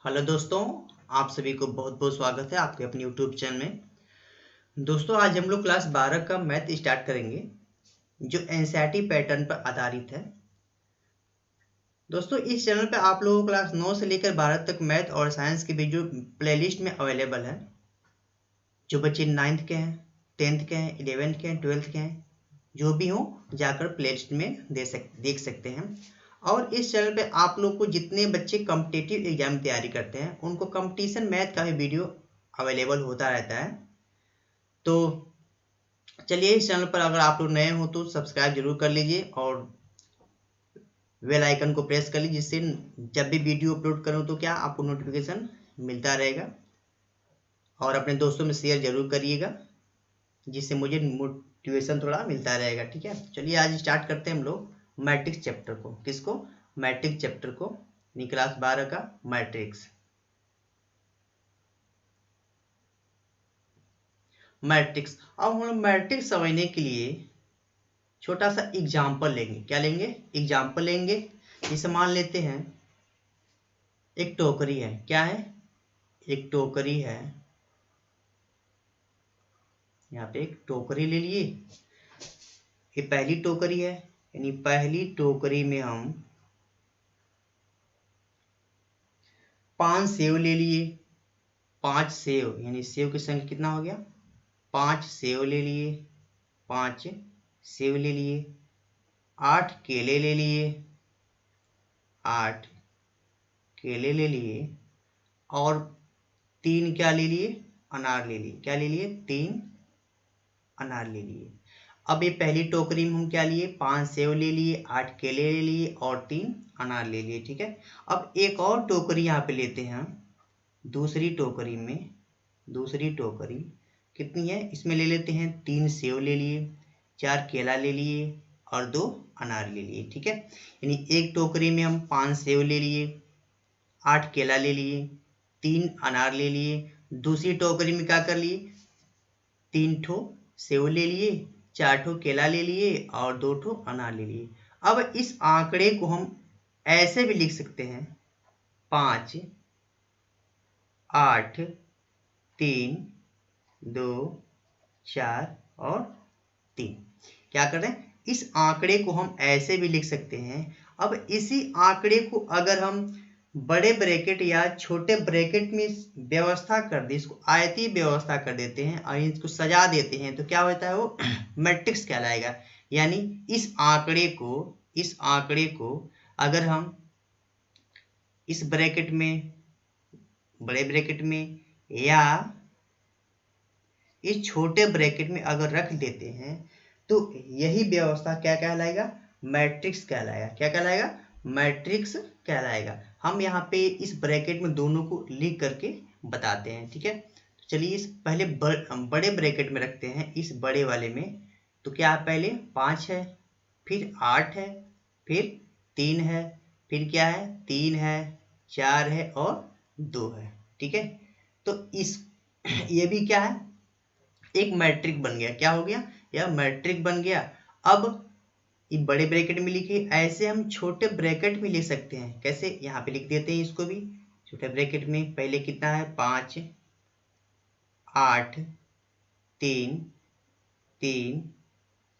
Hello दोस्तों, आप सभी को बहुत बहुत स्वागत है आपके अपने यूट्यूब चैनल में। दोस्तों, आज हम लोग क्लास 12 का मैथ स्टार्ट करेंगे जो एनसीईआरटी पैटर्न पर आधारित है। दोस्तों, इस चैनल पर आप लोगों को क्लास 9 से लेकर 12 तक मैथ और साइंस के वीडियो प्लेलिस्ट में अवेलेबल है। जो बच्चे 9th के हैं, 10th के हैं, 11th के हैं, 12th के हैं, जो भी हो जाकर प्लेलिस्ट में देख सकते हैं। और इस चैनल पे आप लोग को जितने बच्चे कॉम्पिटिटिव एग्जाम तैयारी करते हैं उनको कंपटीशन मैथ का भी वीडियो अवेलेबल होता रहता है। तो चलिए, इस चैनल पर अगर आप लोग नए हो तो सब्सक्राइब जरूर कर लीजिए और बेल आइकन को प्रेस कर लीजिए, जिससे जब भी वीडियो अपलोड करूं तो क्या आपको नोटिफिकेशन मिलता रहेगा। और अपने दोस्तों में शेयर जरूर करिएगा, जिससे मुझे मोटिवेशन थोड़ा मिलता रहेगा। ठीक है, चलिए आज स्टार्ट करते हैं हम लोग मैट्रिक्स चैप्टर को। किसको? मैट्रिक्स चैप्टर को, क्लास 12 का मैट्रिक्स। मैट्रिक्स, अब हम लोग मैट्रिक्स समझने के लिए छोटा सा एग्जाम्पल लेंगे। क्या लेंगे? एग्जाम्पल लेंगे। जैसे मान लेते हैं एक टोकरी है। क्या है? एक टोकरी है। यहाँ पे एक टोकरी ले लिए। ये पहली टोकरी है, यानी पहली टोकरी में हम 5 सेव ले लिए। 5 सेव, यानी सेव की संख्या कितना हो गया? 5 सेव ले लिए। 5 सेव ले लिए। 8 केले ले लिए। 8 केले ले लिए। और 3 क्या ले लिए? अनार ले लिए। क्या ले लिए? 3 अनार ले लिए। अब ये पहली टोकरी में हम क्या लिए? 5 सेव ले लिए, 8 केले ले लिए और 3 अनार ले लिए। ठीक है, अब एक और टोकरी यहाँ पे लेते हैं हम। दूसरी टोकरी में, दूसरी टोकरी कितनी है? इसमें ले लेते हैं 3 सेव ले लिए, 4 केला ले लिए और 2 अनार ले लिए। ठीक है, यानी एक टोकरी में हम 5 सेव ले लिए, 8 केला ले लिए, 3 अनार ले लिए। दूसरी टोकरी में क्या कर लिए? 3 ठो सेव ले लिए, 4 ठो केला ले लिए और 2 ठो अनार ले लिए। अब इस आंकड़े को हम ऐसे भी लिख सकते हैं, 5 8 3 2 4 और 3। क्या कर रहे हैं? इस आंकड़े को हम ऐसे भी लिख सकते हैं। अब इसी आंकड़े को अगर हम बड़े ब्रैकेट या छोटे ब्रैकेट में व्यवस्था कर दे, इसको आयतीय व्यवस्था कर देते हैं और इसको सजा देते हैं, तो क्या होता है? वो मैट्रिक्स कहलाएगा। यानी इस आंकड़े को अगर हम इस ब्रैकेट में, बड़े ब्रैकेट में या इस छोटे ब्रैकेट में अगर रख देते हैं तो यही व्यवस्था क्या कहलाएगा? मैट्रिक्स कहलाएगा। क्या कहलाएगा? मैट्रिक्स कहलाएगा। हम यहाँ पे इस ब्रैकेट में दोनों को लिख करके बताते हैं। ठीक है, तो चलिए इस पहले बड़े ब्रैकेट में रखते हैं। इस बड़े वाले में तो क्या है? पहले 5 है, फिर 8 है, फिर 3 है, फिर क्या है? 3 है, 4 है और 2 है। ठीक है, तो इस ये भी क्या है? एक मैट्रिक बन गया। क्या हो गया? यह मैट्रिक बन गया। अब ये बड़े ब्रैकेट में लिखे, ऐसे हम छोटे ब्रैकेट में लिख सकते हैं। कैसे? यहाँ पे लिख देते हैं इसको भी छोटे ब्रैकेट में। पहले कितना है? 5 8 3 3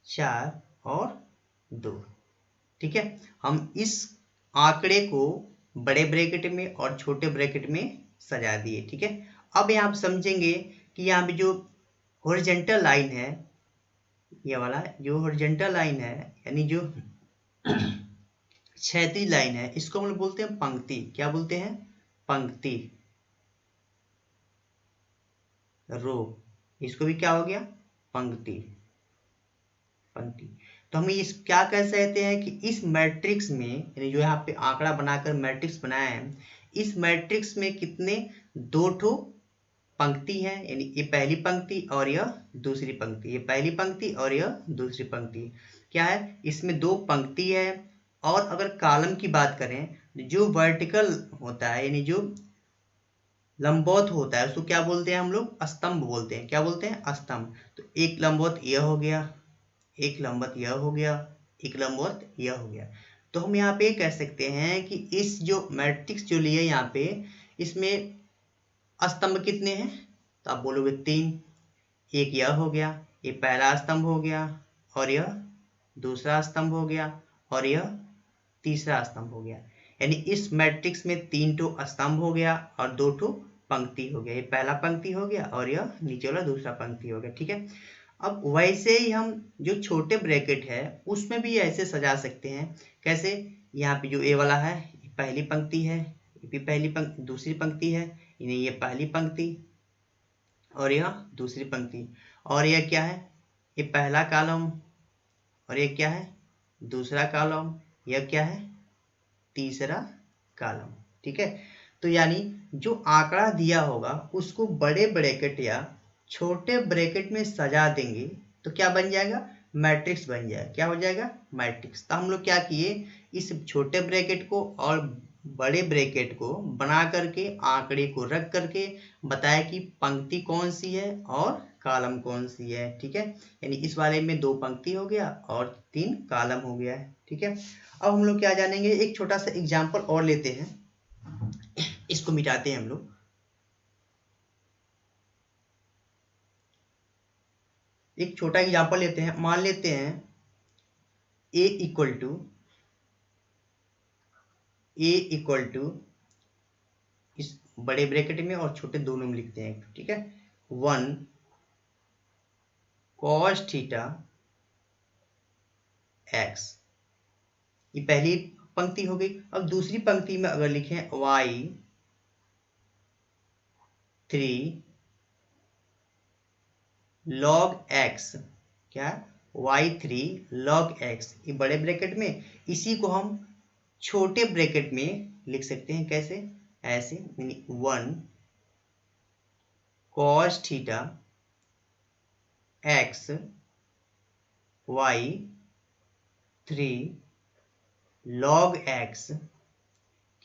4 और 2। ठीक है, हम इस आंकड़े को बड़े ब्रैकेट में और छोटे ब्रैकेट में सजा दिए। ठीक है, अब यहाँ पे समझेंगे कि यहाँ पे जो हॉरिजॉन्टल लाइन है, ये वाला जो हॉरिजॉन्टल लाइन है, यानी जो क्षैतिज लाइन है, इसको हम लोग बोलते हैं पंक्ति। क्या बोलते हैं? पंक्ति। रो, इसको भी क्या हो गया? पंक्ति। पंक्ति। तो हम इस क्या कह सकते हैं कि इस मैट्रिक्स में, यानी जो यहाँ पे आंकड़ा बनाकर मैट्रिक्स बनाया है, इस मैट्रिक्स में कितने? 2 ठो पंक्ति है, यानी ये पहली पंक्ति और यह दूसरी पंक्ति। ये पहली पंक्ति और यह दूसरी पंक्ति। क्या है? इसमें 2 पंक्ति है। और अगर कॉलम की बात करें, जो वर्टिकल होता है, यानी जो लंबवत होता है, उसको क्या बोलते हैं? हम लोग स्तंभ बोलते हैं। क्या बोलते हैं? स्तंभ। तो एक लंबवत यह हो गया, एक लंबवत यह हो गया, एक लंबवत यह हो गया। तो हम यहाँ पे कह सकते हैं कि इस जो मैट्रिक्स जो लिए यहाँ पे, इसमें स्तंभ कितने हैं, तो आप बोलोगे 3। एक यह हो गया, ये पहला स्तंभ हो गया, और यह दूसरा स्तंभ हो गया, और यह तीसरा स्तंभ हो गया। यानी इस मैट्रिक्स में 3 ठो स्तंभ हो गया और 2 ठो पंक्ति हो गया। ये पहला पंक्ति हो गया और यह नीचे वाला दूसरा पंक्ति हो गया। ठीक है, अब वैसे ही हम जो छोटे ब्रैकेट है उसमें भी ऐसे सजा सकते हैं। कैसे, यहाँ पे जो ए वाला है ये पहली पंक्ति है, ये भी पहली पंक्ति, दूसरी पंक्ति है, ये पहली पंक्ति और यह दूसरी पंक्ति, और यह क्या है, ये पहला कॉलम, और ये क्या है, दूसरा कॉलम, यह क्या है, तीसरा कॉलम। ठीक है, तो यानी जो आंकड़ा दिया होगा उसको बड़े ब्रैकेट या छोटे ब्रैकेट में सजा देंगे तो क्या बन जाएगा, मैट्रिक्स बन जाएगा। क्या हो जाएगा, मैट्रिक्स। तो हम लोग क्या किए, इस छोटे ब्रैकेट को और बड़े ब्रैकेट को बना करके आंकड़े को रख करके बताया कि पंक्ति कौन सी है और कॉलम कौन सी है। ठीक है, यानी इस वाले में 2 पंक्ति हो गया और 3 कॉलम हो गया है। ठीक है, अब हम लोग क्या जानेंगे, एक छोटा सा एग्जाम्पल और लेते हैं, इसको मिटाते हैं हम लोग। एक छोटा एग्जाम्पल लेते हैं, मान लेते हैं ए इक्वल टू इस बड़े ब्रैकेट में और छोटे दोनों में लिखते हैं। ठीक है, 1 cos थीटा x, ये पहली पंक्ति हो गई। अब दूसरी पंक्ति में अगर लिखें y 3 log x, क्या, y3 log x, ये बड़े ब्रैकेट में, इसी को हम छोटे ब्रैकेट में लिख सकते हैं। कैसे, ऐसे, 1 cos theta x y 3 log x,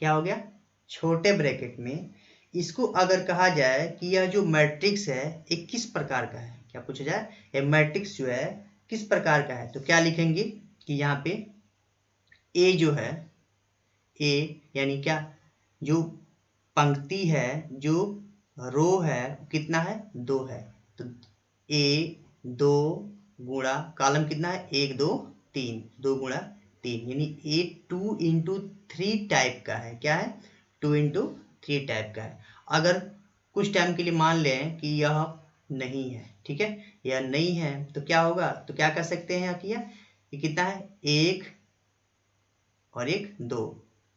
क्या हो गया, छोटे ब्रैकेट में। इसको अगर कहा जाए कि यह जो मैट्रिक्स है ये किस प्रकार का है, क्या पूछा जाए, ये मैट्रिक्स जो है किस प्रकार का है, तो क्या लिखेंगे कि यहाँ पे ए जो है, ए यानी क्या, जो पंक्ति है, जो रो है कितना है, 2 है, तो ए 2 गुणा कॉलम कितना है, 1 2 3, 2 गुणा 3, यानी ए 2 इंटू 3 टाइप का है। क्या है, 2 इंटू 3 टाइप का है। अगर कुछ टाइम के लिए मान लें कि यह नहीं है, ठीक है, यह नहीं है, तो क्या होगा, तो क्या कर सकते हैं कि ये कितना है, 1 और 1 2,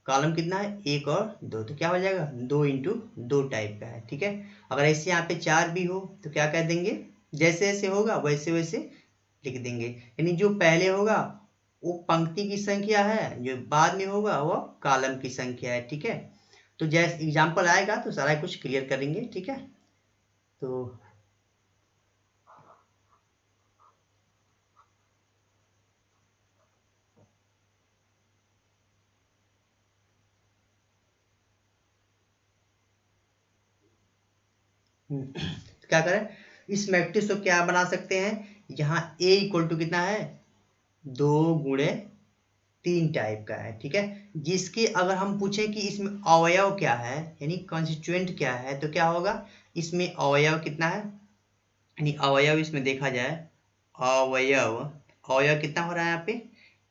कॉलम कितना है, 1 और 2, तो क्या हो जाएगा, 2 इंटू 2 टाइप का है। ठीक है, अगर ऐसे यहाँ पे 4 भी हो तो क्या कह देंगे, जैसे जैसे होगा वैसे वैसे लिख देंगे। यानी जो पहले होगा वो पंक्ति की संख्या है, जो बाद में होगा वो कॉलम की संख्या है। ठीक है, तो जैसे एग्जाम्पल आएगा तो सारा कुछ क्लियर करेंगे। ठीक है, तो तो क्या करें, इस मैट्रिक्स को क्या बना सकते हैं, यहाँ a इक्वल टू कितना है, 2 गुणे 3 टाइप का है। ठीक है, जिसके अगर हम पूछें कि इसमें अवयव क्या है, यानी कॉन्स्टिट्यूएंट क्या है, तो क्या होगा, इसमें अवयव कितना है, यानी अवयव इसमें देखा जाए, अवयव अवयव कितना हो रहा है यहाँ पे,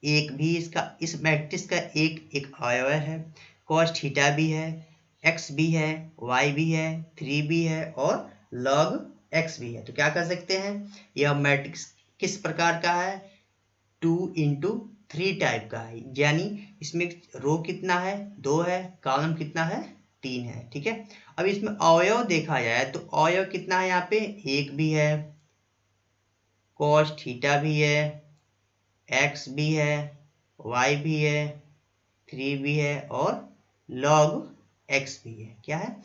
एक भी, इसका इस मैट्रिक्स का एक अवयव है, cos थीटा भी है, x भी है, y भी है, 3 भी है और log x भी है। तो क्या कर सकते हैं, यह मैट्रिक्स किस प्रकार का है, 2 इंटू 3 टाइप का है, यानी इसमें रो कितना है, 2 है, कॉलम कितना है, 3 है। ठीक है, अब इसमें अवयव देखा जाए तो अवयव कितना है, यहाँ पे 1 भी है, cos थीटा भी है, x भी है, y भी है, 3 भी है और log x भी है। क्या है,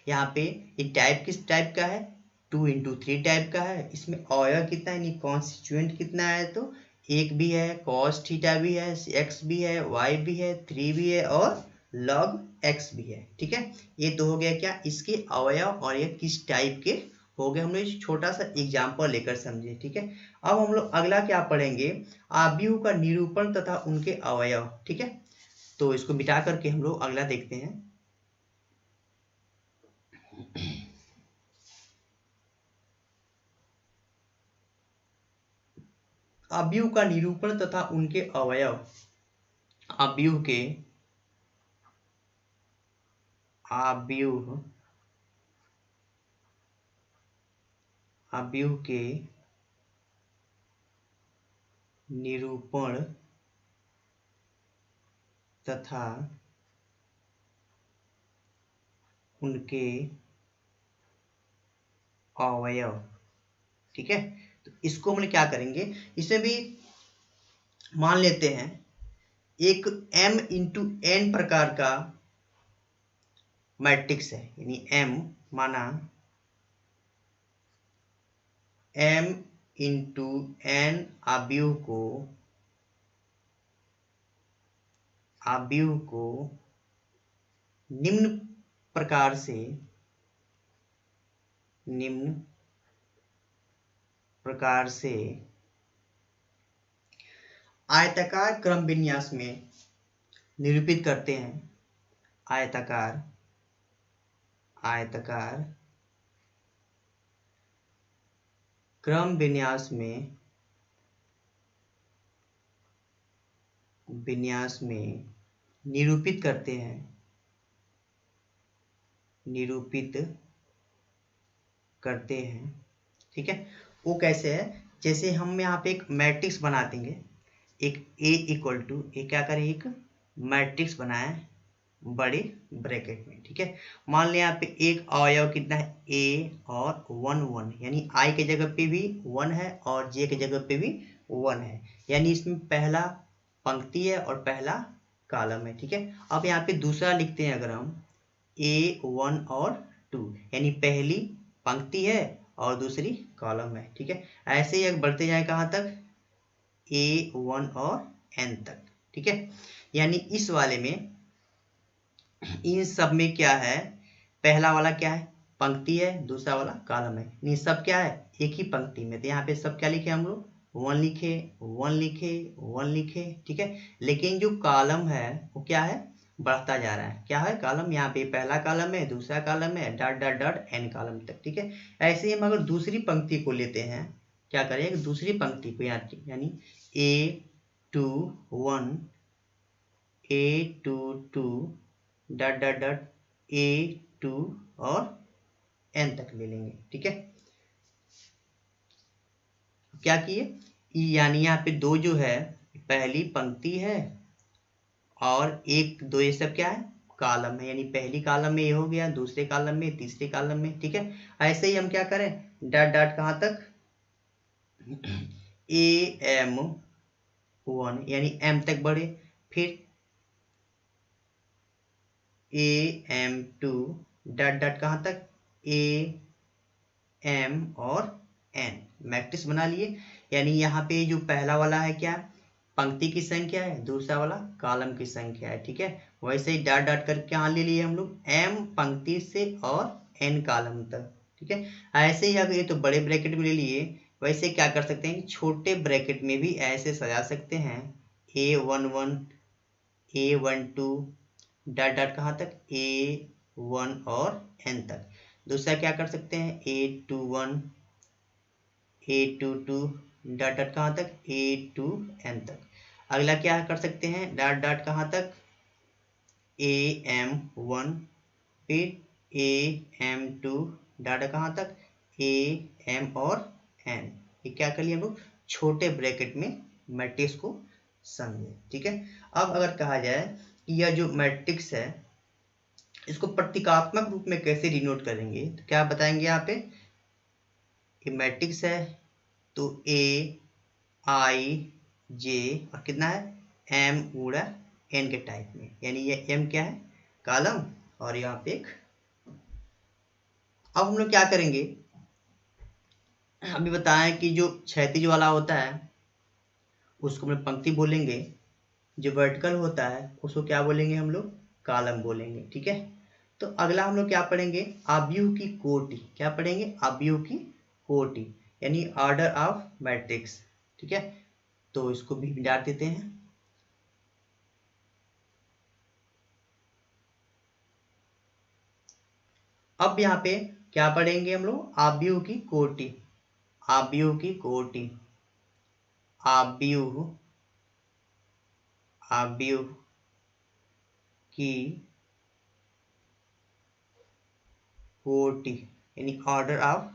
यहाँ पे ये टाइप किस टाइप का है, 2 इंटू 3 टाइप का है। इसमें अवयव कितना है, यानी कॉन्स्टिट्यूएंट कितना है, तो 1 भी है, cos थीटा भी है, x भी है, y भी है, 3 भी है और log x भी है। ठीक है, ये तो हो गया क्या, इसके अवयव और ये किस टाइप के हो गए, हम लोग छोटा सा एग्जाम्पल लेकर समझे। ठीक है, अब हम लोग अगला क्या पढ़ेंगे, आव्यूह का निरूपण तथा उनके अवयव। ठीक है, तो इसको मिटा करके हम लोग अगला देखते हैं। अवयव का निरूपण तथा उनके अवयव, अवयव के निरूपण तथा उनके अवयव। ठीक है, तो इसको हम क्या करेंगे, इसमें भी मान लेते हैं एक m इंटू n प्रकार का मैट्रिक्स है, यानी m माना m इंटू n अवयव को निम्न प्रकार से आयताकार क्रम विन्यास में निरूपित करते हैं। आयताकार क्रम विन्यास में निरूपित करते हैं। ठीक है, वो कैसे है, जैसे हम यहाँ पे एक मैट्रिक्स बना देंगे, एक A इक्वल टू क्या करें, एक मैट्रिक्स बनाए बड़े ब्रैकेट में। ठीक है, मान लें यहाँ पे एक अवयव कितना है, A और 1 1, यानी I के जगह पे भी 1 है और J के जगह पे भी 1 है, यानी इसमें पहला पंक्ति है और पहला कॉलम है। ठीक है, अब यहाँ पे दूसरा लिखते हैं अगर हम A 1 और 2, यानी पहली पंक्ति है और दूसरी कॉलम है। ठीक है, ऐसे ही बढ़ते जाए कहाँ तक, A1 और N तक। ठीक है, यानी इस वाले में इन सब में क्या है, पहला वाला क्या है, पंक्ति है, दूसरा वाला कॉलम है, ये सब क्या है, एक ही पंक्ति में। तो यहाँ पे सब क्या लिखे हम लोग, 1 लिखे 1 लिखे 1 लिखे। ठीक है, लेकिन जो कॉलम है वो क्या है, बढ़ता जा रहा है। क्या है कॉलम, यहाँ पे पहला कॉलम है, दूसरा कॉलम है, dot dot dot n column तक। ठीक है, ऐसे ही हम अगर दूसरी पंक्ति को लेते हैं, क्या करेंगे, दूसरी पंक्ति को यानी A21 A22 dot dot dot A2 और N तक ले लेंगे। ठीक है, क्या किए, यानी यहाँ पे दो जो है, पहली पंक्ति है और एक दो, ये सब क्या है, कॉलम है, यानी पहली कॉलम में ये हो गया, दूसरे कॉलम में, तीसरे कॉलम में। ठीक है, ऐसे ही हम क्या करें, डॉट डॉट कहाँ तक, AM1 यानी M तक बढ़े, फिर AM2 डॉट डॉट कहाँ तक, AM और N, मैट्रिक्स बना लिए। यानी यहाँ पे जो पहला वाला है क्या, पंक्ति की संख्या है, दूसरा वाला कॉलम की संख्या है। ठीक है, वैसे ही डॉट डॉट करके यहाँ ले लिए हम लोग, M पंक्ति से और N कॉलम तक। ठीक है, ऐसे ही अगर ये तो बड़े ब्रैकेट में ले लिए, वैसे क्या कर सकते हैं, छोटे ब्रैकेट में भी ऐसे सजा सकते हैं, A11 A12 डॉट डॉट कहाँ तक, A1 और N तक। दूसरा क्या कर सकते हैं, A21 A22 डॉट डॉट कहाँ तक, A2N तक। अगला क्या कर सकते हैं, डॉट डॉट कहाँ तक, AM1 फिर AM2 डॉट कहाँ तक, AM और N। ये क्या कर लिया हम लोग, छोटे ब्रैकेट में मैट्रिक्स को समझे। ठीक है, अब अगर कहा जाए कि यह जो मैट्रिक्स है इसको प्रतीकात्मक रूप में कैसे डिनोट करेंगे, तो क्या बताएंगे, यहाँ पे ये मैट्रिक्स है तो A I J और कितना है, M गुणा N के टाइप में, यानी ये M क्या है, कॉलम, और यहाँ पे एक। अब हम लोग क्या करेंगे, अभी बताएं कि जो क्षैतिज वाला होता है उसको हम लोग पंक्ति बोलेंगे, जो वर्टिकल होता है उसको क्या बोलेंगे हम लोग, कॉलम बोलेंगे। ठीक है, तो अगला हम लोग क्या पढ़ेंगे, अवयव की कोटि। क्या पढ़ेंगे, अवयव की कोटि, यानी ऑर्डर ऑफ मैट्रिक्स। ठीक है, तो इसको भी डाल देते हैं। अब यहाँ पे क्या पढ़ेंगे हम लोग, आव्यूह की कोटि, आव्यूह की कोटि, आव्यूह, आव्यूह की कोटि यानी ऑर्डर ऑफ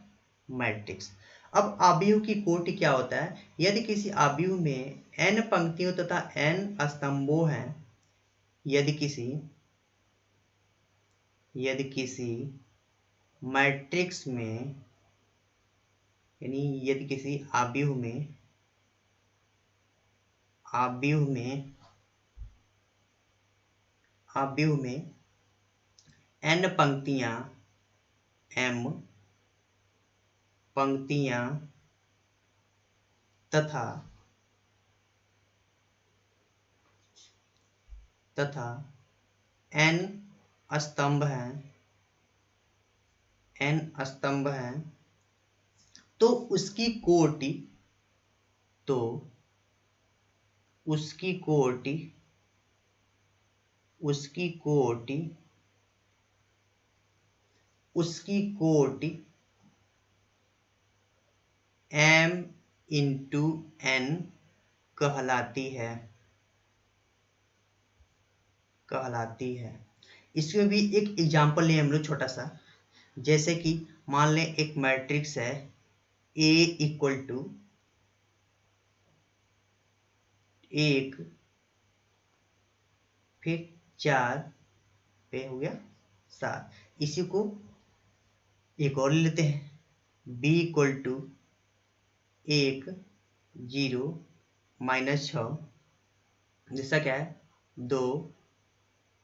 मैट्रिक्स। अब आव्यूह की कोटि क्या होता है, यदि किसी आव्यूह में n पंक्तियों तथा n स्तंभों हैं, यदि किसी मैट्रिक्स में, यानी यदि किसी आव्यूह में n पंक्तियां, m पंक्तियां तथा n स्तंभ हैं, तो उसकी कोटि, m इंटू n कहलाती है। इसमें भी एक एग्जाम्पल लें हम लोग छोटा सा, जैसे कि मान लें एक मैट्रिक्स है A इक्वल टू 1, फिर 4 पे हो गया 7। इसी को एक और लेते हैं, B इक्वल टू 1, 0, -6, जैसा क्या है 2,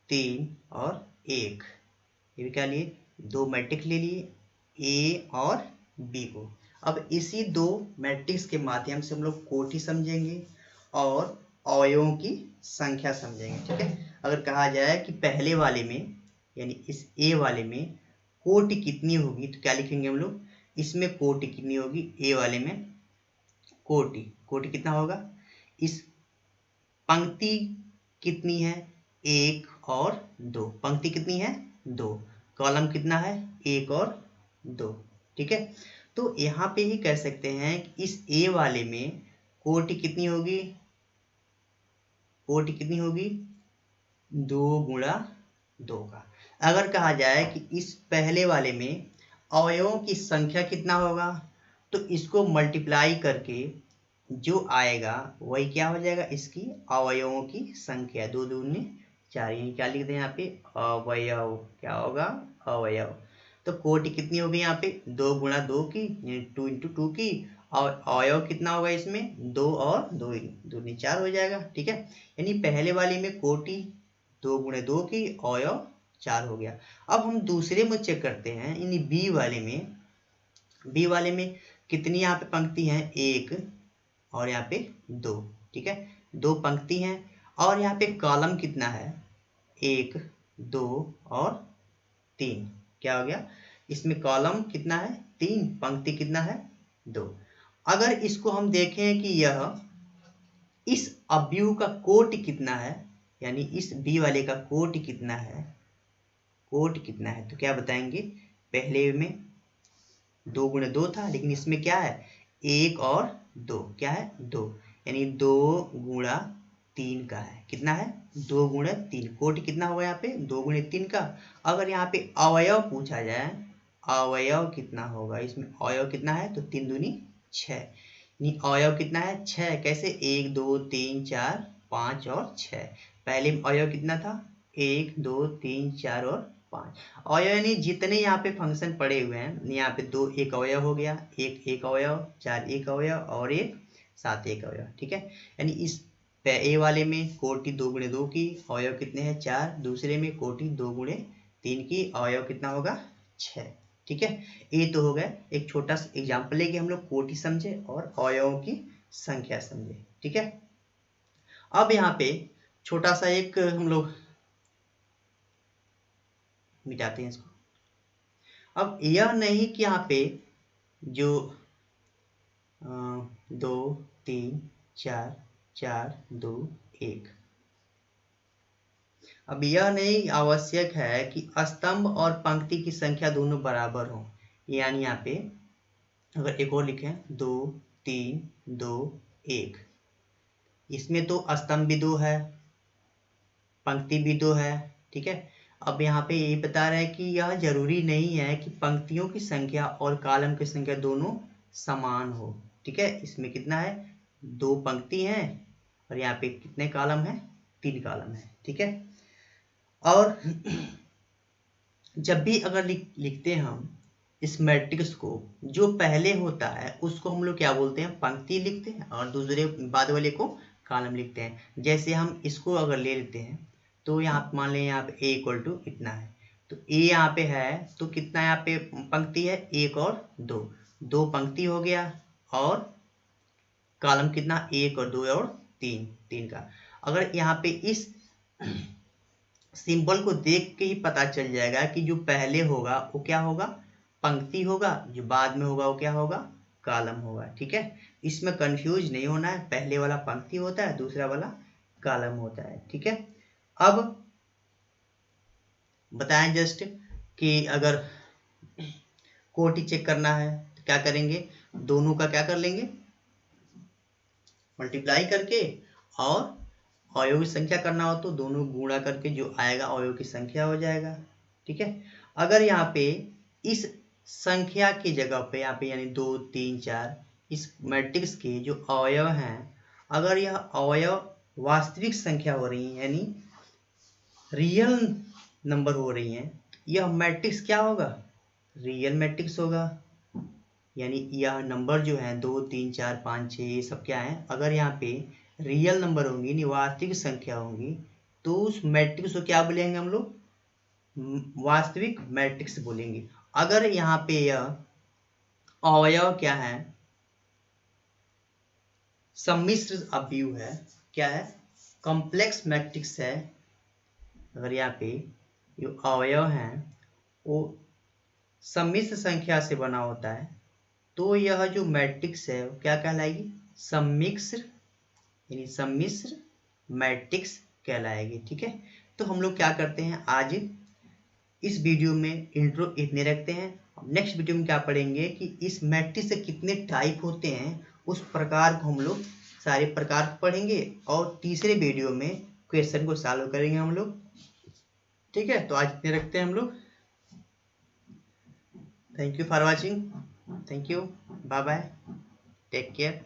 3 और 1। ये भी क्या लिए, दो मैट्रिक्स ले लिए A और B को। अब इसी दो मैट्रिक्स के माध्यम से हम लोग कोटि समझेंगे और अवयवों की संख्या समझेंगे, ठीक है। अगर कहा जाए कि पहले वाले में, यानी इस A वाले में कोटि कितनी होगी, तो क्या लिखेंगे हम लोग, इसमें कोटि कितनी होगी, A वाले में कोटि कितना होगा, इस पंक्ति कितनी है 1 और 2, पंक्ति कितनी है 2, कॉलम कितना है 1 और 2, ठीक है। तो यहाँ पे ही कह सकते हैं कि इस A वाले में कोटि कितनी होगी, 2 गुणा 2 का। अगर कहा जाए कि इस पहले वाले में अवयवों की संख्या कितना होगा, तो इसको मल्टीप्लाई करके जो आएगा वही क्या हो जाएगा, इसकी अवयवों की संख्या, 2 दूनी 4, यानी क्या लिख दें यहाँ पे, अवयव, क्या होगा अवयव। तो कोटि कितनी होगी यहाँ पे, 2 गुणा 2 की, 2 इंटू 2 की, और अवयव कितना होगा इसमें, 2 और 2 दूनी 4 हो जाएगा, ठीक है। यानी पहले वाली में कोटि 2 गुणे 2 की, अवयव 4 हो गया। अब हम दूसरे में चेक करते हैं, यानी बी वाले में कितनी यहाँ पे पंक्ति हैं, 1 और यहाँ पे 2, ठीक है, 2 पंक्ति हैं। और यहाँ पे कॉलम कितना है, 1, 2 और 3, क्या हो गया, इसमें कॉलम कितना है 3, पंक्ति कितना है 2। अगर इसको हम देखें कि यह इस अव्यूह का कोटि कितना है, यानी इस बी वाले का कोटि कितना है, तो क्या बताएंगे, पहले में 2 गुणे 2 था, लेकिन इसमें क्या है 1 और 2, क्या है 2, यानी 2 गुणा 3 का है, कितना है 2 गुणे 3, कोटि कितना होगा यहाँ पे 2 गुणे 3 का। अगर यहाँ पे अवयव पूछा जाए, अवयव कितना होगा, इसमें अवयव कितना है, तो 3 दूनी 6, यानी अवयव कितना है 6, कैसे 1, 2, 3, 4, 5 और 6। पहले में अवयव कितना था 1, 2, 3, 4 और 5। अवयव यानी जितने यहाँ पे फंक्शन पड़े हुए हैं, यहाँ पे 2 एक अवयव हो गया, 1 एक अवयव, 4 एक अवयव और 1 7 एक अवयव, ठीक है। यानी इस ए वाले में कोटि 2 गुणे 2 की, अवयव कितने हैं 4, दूसरे में कोटि 2 गुणे 3 की, अवयव कितना होगा 6, ठीक है। ये तो हो गया एक छोटा सा एग्जाम्पल है कि हम लोग कोटि समझे और अवयवों की संख्या समझे, ठीक है। अब यहाँ पे छोटा सा एक हम लोग मिटाते हैं इसको। अब यह नहीं कि यहाँ पे जो 2 3 4 4 2 1, अब यह नहीं आवश्यक है कि स्तंभ और पंक्ति की संख्या दोनों बराबर हो, यानी यहाँ पे अगर एक और लिखें 2 3 2 1, इसमें तो स्तंभ भी 2 है, पंक्ति भी 2 है, ठीक है। अब यहाँ पे ये बता रहे हैं कि यह जरूरी नहीं है कि पंक्तियों की संख्या और कॉलम की संख्या दोनों समान हो, ठीक है। इसमें कितना है, 2 पंक्ति हैं और यहाँ पे कितने कॉलम है, 3 कॉलम है, ठीक है। और जब भी अगर लिखते हैं हम इस मैट्रिक्स को, जो पहले होता है उसको हम लोग क्या बोलते हैं, पंक्ति लिखते हैं, और दूसरे बाद वाले को कॉलम लिखते हैं। जैसे हम इसको अगर ले लेते हैं तो यहाँ मान लें यहाँ पे a इक्वल टू इतना है, तो a यहाँ पे है तो कितना यहाँ पे पंक्ति है, 1 और 2, 2 पंक्ति हो गया, और कॉलम कितना, 1 और 2 और 3, 3 का। अगर यहाँ पे इस सिंबल को देख के ही पता चल जाएगा कि जो पहले होगा वो क्या होगा, पंक्ति होगा, जो बाद में होगा वो क्या होगा, कॉलम होगा, ठीक है। इसमें कंफ्यूज नहीं होना है, पहले वाला पंक्ति होता है, दूसरा वाला कॉलम होता है, ठीक है। अब बताएं जस्ट कि अगर कोटि चेक करना है तो क्या करेंगे, दोनों का क्या कर लेंगे, मल्टीप्लाई करके, और अवयव की संख्या करना हो तो दोनों गुणा करके जो आएगा अवयव की संख्या हो जाएगा, ठीक है। अगर यहाँ पे इस संख्या की जगह पे यहाँ पे यानी 2 3 4 इस मैट्रिक्स के जो अवयव हैं, अगर यह अवयव वास्तविक संख्या हो रही है यानी रियल नंबर हो रही हैं, यह मैट्रिक्स क्या होगा, रियल मैट्रिक्स होगा। यानी यह नंबर जो है 2 3 4 5 6 ये सब क्या है, अगर यहाँ पे रियल नंबर होंगी यानी वास्तविक संख्या होंगी तो उस मैट्रिक्स को क्या बोलेंगे हम लोग, वास्तविक मैट्रिक्स बोलेंगे। अगर यहाँ पे यह अवयव क्या है, सम्मिश्र अवयव है, क्या है, कॉम्प्लेक्स मैट्रिक्स है, अगर यहाँ पे जो अवयव हैं वो सम्मिश्र संख्या से बना होता है तो यह जो मैट्रिक्स है वो क्या कहलाएगी, सम्मिश्र यानी सम्मिश्र मैट्रिक्स कहलाएगी, ठीक है। तो हम लोग क्या करते हैं, आज इस वीडियो में इंट्रो इतने रखते हैं। नेक्स्ट वीडियो में क्या पढ़ेंगे कि इस मैट्रिक्स से कितने टाइप होते हैं, उस प्रकार को हम लोग सारे प्रकार को पढ़ेंगे, और तीसरे वीडियो में क्वेश्चन को सॉल्व करेंगे हम लोग, ठीक है। तो आज इतने रखते हैं हम लोग। Thank you for watching, thank you, bye bye, take care.